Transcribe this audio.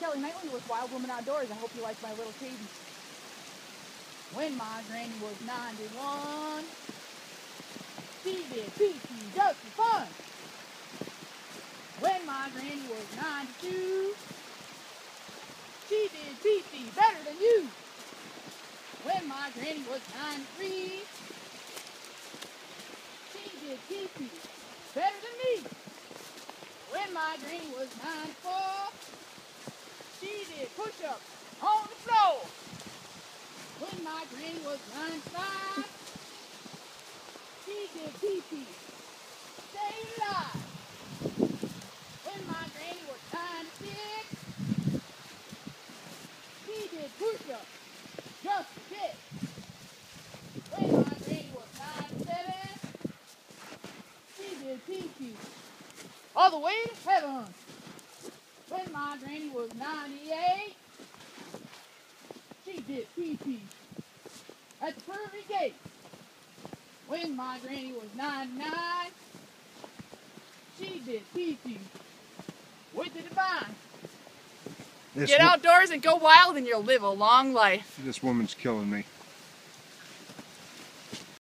Kelly Knightley with Wild Woman Outdoors. I hope you like my little cadence. When my granny was 91, she did pee-pee just for fun. When my granny was 92, she did pee-pee better than you. When my granny was 93, she did pee-pee better than me. When my granny was 94, she did push-ups on the floor. When my granny was 95, she did pee-pee, stay alive. When my granny was 96, she did push-ups just a bit. When my granny was 97, she did pee-pee all the way to heaven. When my granny was 98, she did pee-pee at the pearly gate. When my granny was 99, she did pee-pee with the divine. Get outdoors and go wild and you'll live a long life. This woman's killing me.